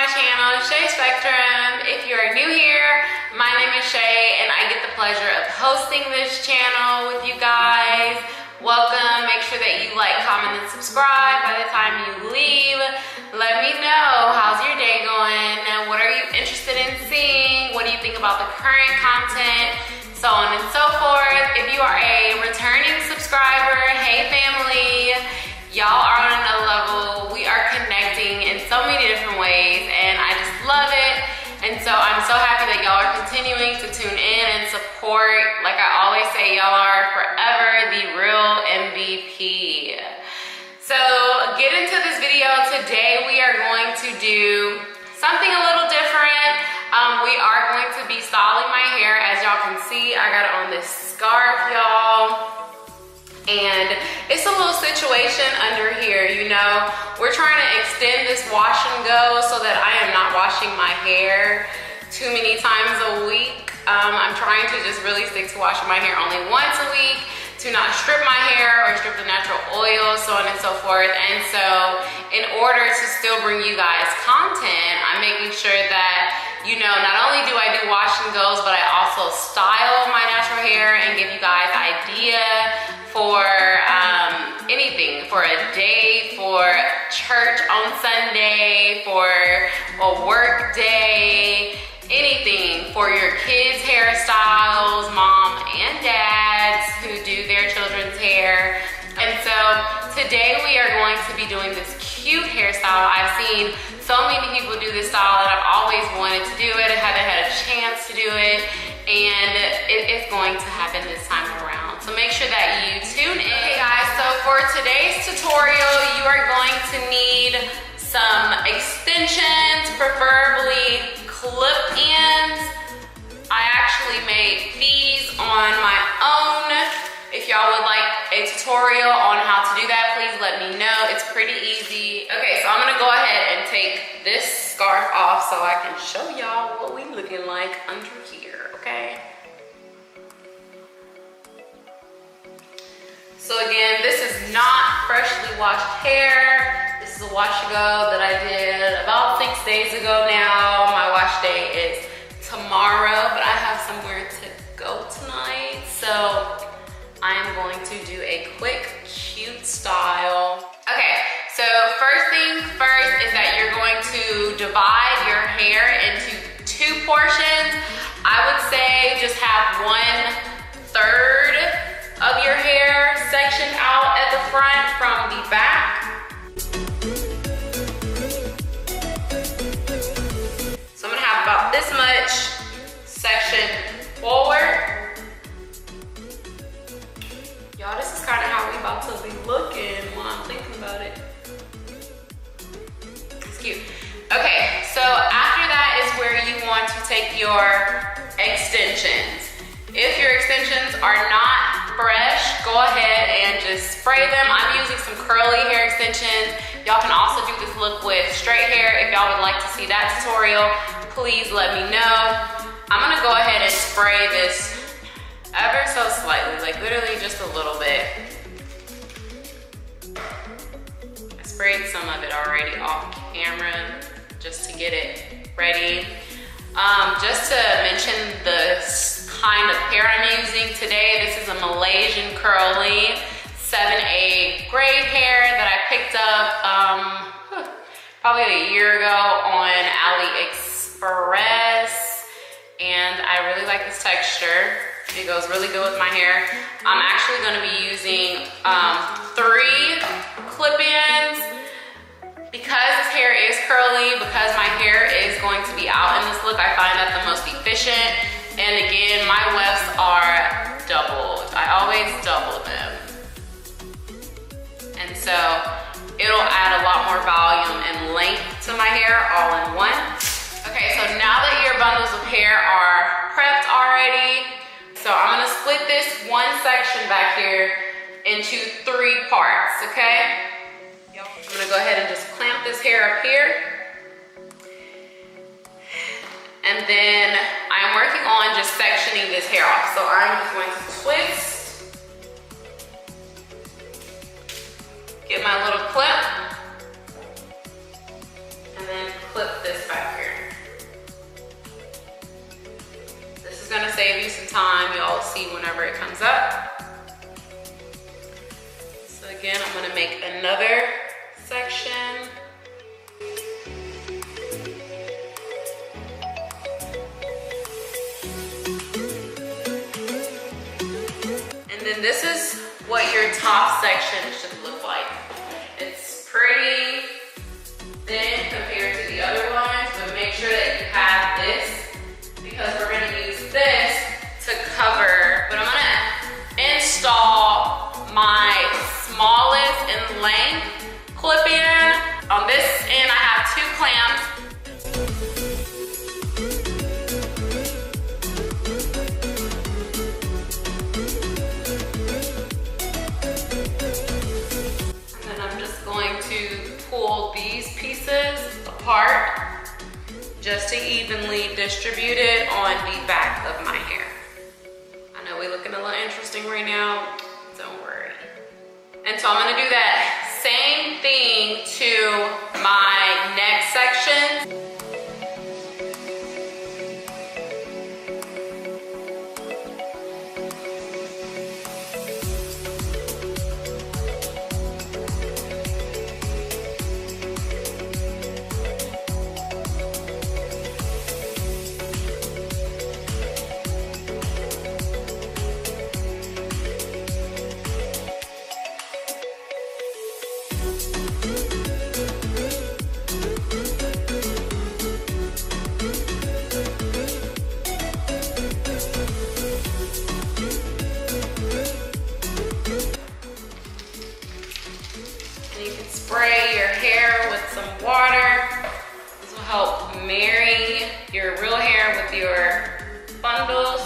channel, Shay Spectrum. If you are new here, my name is Shay and I get the pleasure of hosting this channel with you guys. Welcome. Make sure that you like, comment, and subscribe. By the time you leave, let me know how's your day going, what are you interested in seeing, what do you think about the current content, so on and so forth. If you are a returning subscriber, hey family, y'all are on another level. We are connecting in so many different ways and I just love it. And so I'm so happy that y'all are continuing to tune in and support. Like I always say, y'all are forever the real MVP. So get into this video. Today we are going to do something a little different. We are going to be styling my hair. As y'all can see, I got on this scarf, y'all. And it's a little situation under here, you know. We're trying to extend this wash and go so that I am not washing my hair too many times a week. I'm trying to just really stick to washing my hair only once a week, to not strip my hair or strip the natural oil, so on and so forth. And so in order to still bring you guys content, I'm making sure that, you know, not only do I do wash and goes, but I also style my natural hair and give you guys idea for anything, for a day, for church on Sunday, for a work day, anything for your kids' hairstyles, mom and dads who do their children's hair. And so today we are going to be doing this cute hairstyle. I've seen so many people do this style that I've always wanted to do it. I haven't had a chance to do it, and it is going to happen this time around. So make sure that you tune in. Okay guys, so for today's tutorial, you are going to need some extensions, preferably clip-ins. I actually made these on my own. If y'all would like a tutorial on how to do that, please let me know. It's pretty easy. Okay, so I'm gonna go ahead and take this scarf off so I can show y'all what we looking like under here, okay? So again, this is not freshly washed hair. This is a wash and go that I did about 6 days ago now. My wash day is tomorrow, but I have somewhere to go tonight. So I'm going to do a quick, cute style. Okay, so first thing first is that you're going to divide your hair into 2 portions. I would say just have 1/3 of your hair sectioned out at the front from the back. So I'm gonna have about this much section forward. Y'all, this is kind of how we about to be looking when I'm thinking about it. It's cute. Okay, so after that is where you want to take your extensions. If your extensions are not fresh, go ahead and just spray them. I'm using some curly hair extensions. Y'all can also do this look with straight hair. If y'all would like to see that tutorial, please let me know. I'm gonna go ahead and spray this ever so slightly, like literally just a little bit. I sprayed some of it already off camera just to get it ready. Just to mention the kind of hair I'm using today, this is a Malaysian curly 7A braid hair that I picked up probably a year ago on AliExpress, and I really like this texture. It goes really good with my hair. I'm actually gonna be using 3 clip-ins. Because this hair is curly, because my hair is going to be out in this look, I find that the most efficient. And again, my wefts are doubled. I always double them. And so it'll add a lot more volume and length to my hair all in one. Okay, so now that your bundles of hair are prepped already, so I'm gonna split this one section back here into 3 parts, okay? I'm gonna go ahead and just clamp this hair up here. And then I'm working on just sectioning this hair off. So I'm just going to twist, get my little clip, and then clip this back time. Y'all see whenever it comes up. So again, I'm gonna make another section. And then this is what your top section should look like. It's pretty thin compared to the other ones, but make sure that you have this because we're gonna use this to cover. But I'm gonna install my smallest in length clip-in. On this end, I have 2 clamps. Pull these pieces apart just to evenly distribute it on the back of my hair. I know we're looking a little interesting right now, don't worry. And so I'm gonna do that same thing to my neck section. Spray your hair with some water. This will help marry your real hair with your bundles.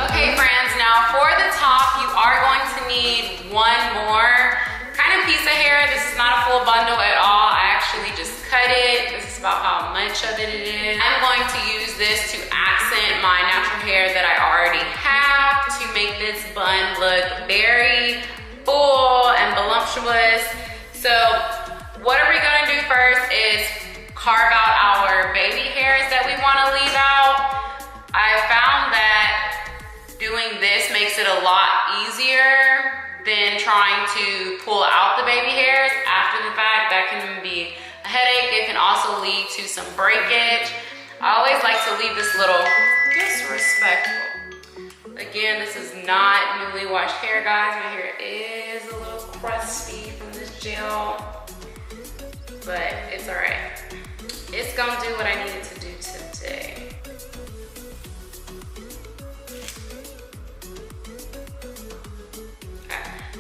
Okay, friends, now for the top, you are going to need one more kind of piece of hair. This is not a full bundle at all. I actually just cut it. This is about how much of it is. I'm going to use this to accent my natural hair that I already have to make this bun look very full and voluptuous. So what are we gonna do first is carve out our baby hairs that we wanna leave out. I found that doing this makes it a lot easier than trying to pull out the baby hairs after the fact. That can be a headache. It can also lead to some breakage. I always like to leave this little disrespectful. Again, this is not newly washed hair, guys. My hair is a little crusty from this gel, but it's all right. It's gonna do what I needed to do today.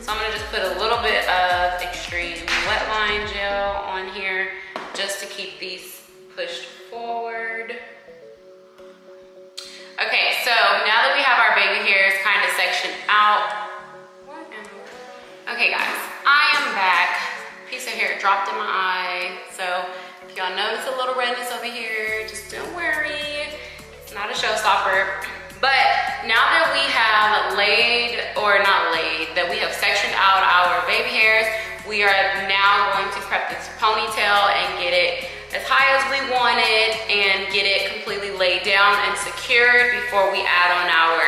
So I'm gonna just put a little bit of Xtreme wet line gel on here just to keep these pushed forward. Okay, so now that we have our baby hairs kind of sectioned out. Okay guys, I am back. Piece of hair dropped in my eye. So if y'all notice a little redness over here, just don't worry. It's not a showstopper. But now that we have that we have sectioned out our baby hairs, we are now going to prep this ponytail and get it as high as we want it and get it completely laid down and secured before we add on our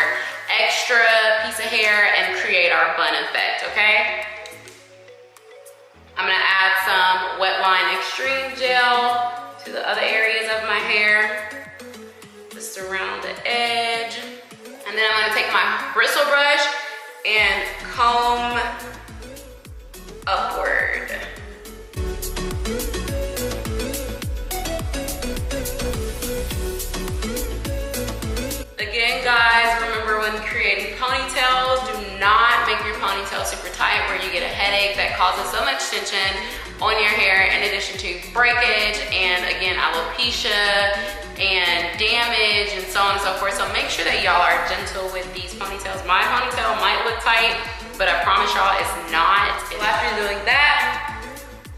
extra piece of hair and create our bun effect, okay? I'm gonna add some wet line Xtreme gel to the other areas of my hair, just around the edge. And then I'm gonna take my bristle brush and comb upward. Again, guys, remember when creating ponytails, do not make your ponytail super tight where you get a headache that causes so much tension on your hair, in addition to breakage and, again, alopecia and damage and so on and so forth. So make sure that y'all are gentle with these ponytails. My ponytail might look tight, but I promise y'all it's not. After doing that,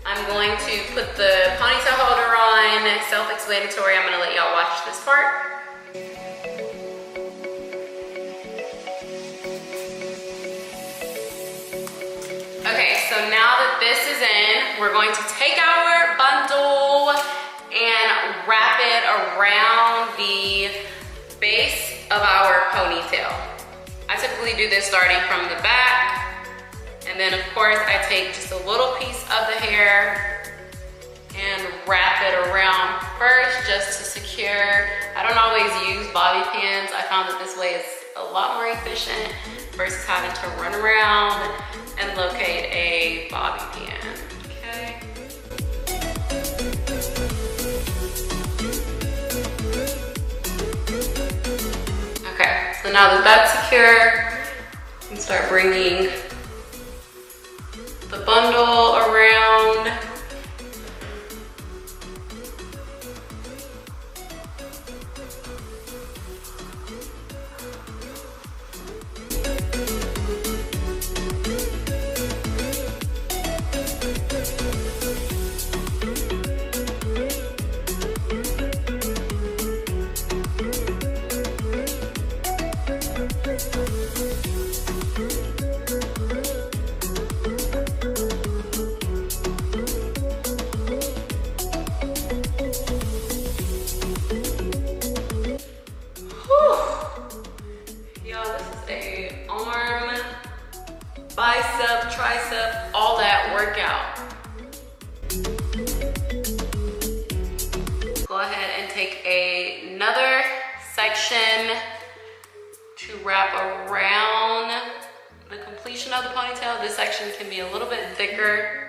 I'm going to put the ponytail holder on, self-explanatory. I'm gonna let y'all watch this part. Okay, so now that this is in, we're going to take our bundle and wrap it around the base of our ponytail. I typically do this starting from the back. And then of course I take just a little piece of the hair and wrap it around first just to secure. I don't always use bobby pins. I found that this way is a lot more efficient versus having to run around and locate a bobby pin, okay? Okay, so now that that's secure, you can start bringing the bundle around. Bicep, tricep, all that workout. Go ahead and take another section to wrap around the completion of the ponytail. This section can be a little bit thicker.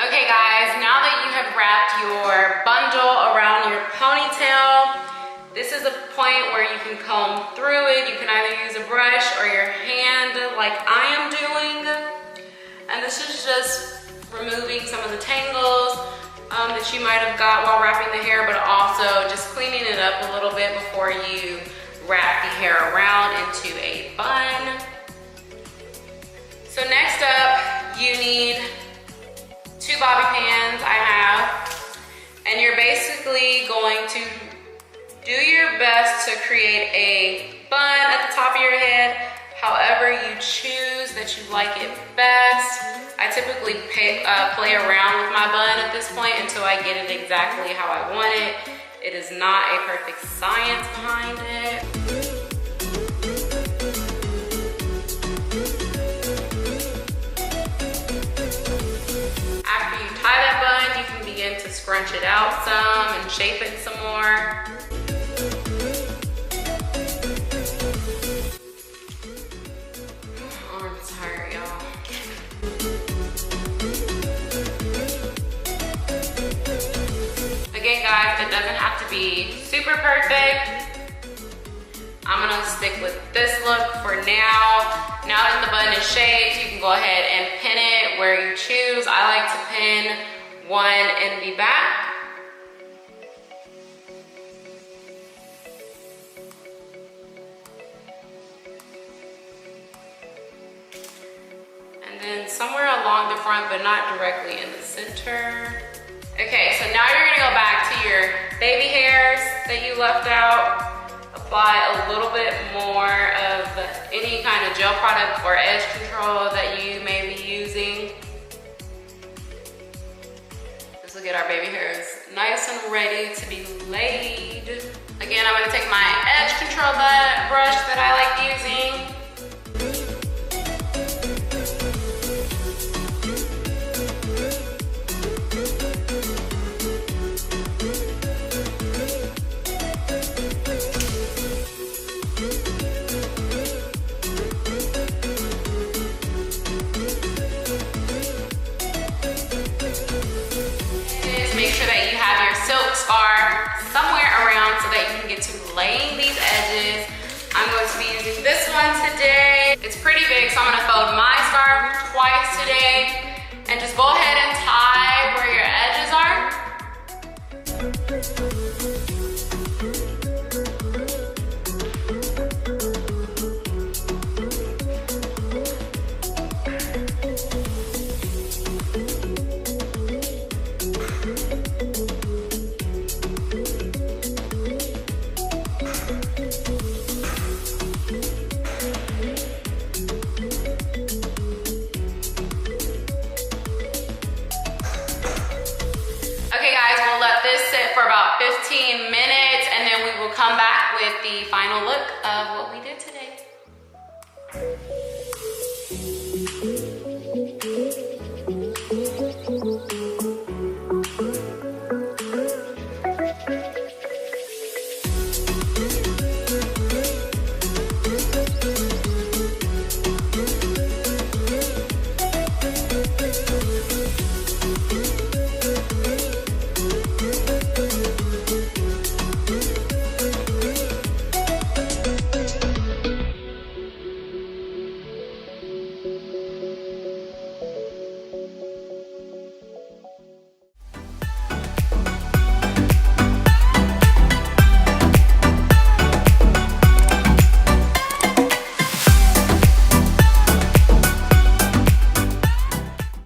Okay guys, now that you have wrapped your bundle around your ponytail, this is a point where you can comb through it. You can either use a brush or your hand like I am doing. And this is just removing some of the tangles that you might have got while wrapping the hair, but also just cleaning it up a little bit before you wrap the hair around into a bun. So next up, you need 2 bobby pins I have, and you're basically going to do your best to create a bun at the top of your head, however you choose that you like it best. I typically play around with my bun at this point until I get it exactly how I want it. It is not a perfect science behind it. Tie that bun, you can begin to scrunch it out some and shape it some more. My arm's tired, y'all. Again, guys, it doesn't have to be super perfect. I'm gonna stick with this look for now. Now that the bun is shaped, you can go ahead and pin it where you choose. I like to pin one in the back. And then somewhere along the front, but not directly in the center. Okay, so now you're gonna go back to your baby hairs that you left out. Apply a little bit more of any kind of gel product or edge control that you may be using. Just look at our baby hairs, nice and ready to be laid. Again, I'm gonna take my edge control brush that I like using. laying these edges. I'm going to be using this one today. It's pretty big, so I'm gonna fold my scarf twice today and just go ahead and tie where your edges are. Okay guys, we'll let this sit for about 15 minutes and then we will come back with the final look of what we did today.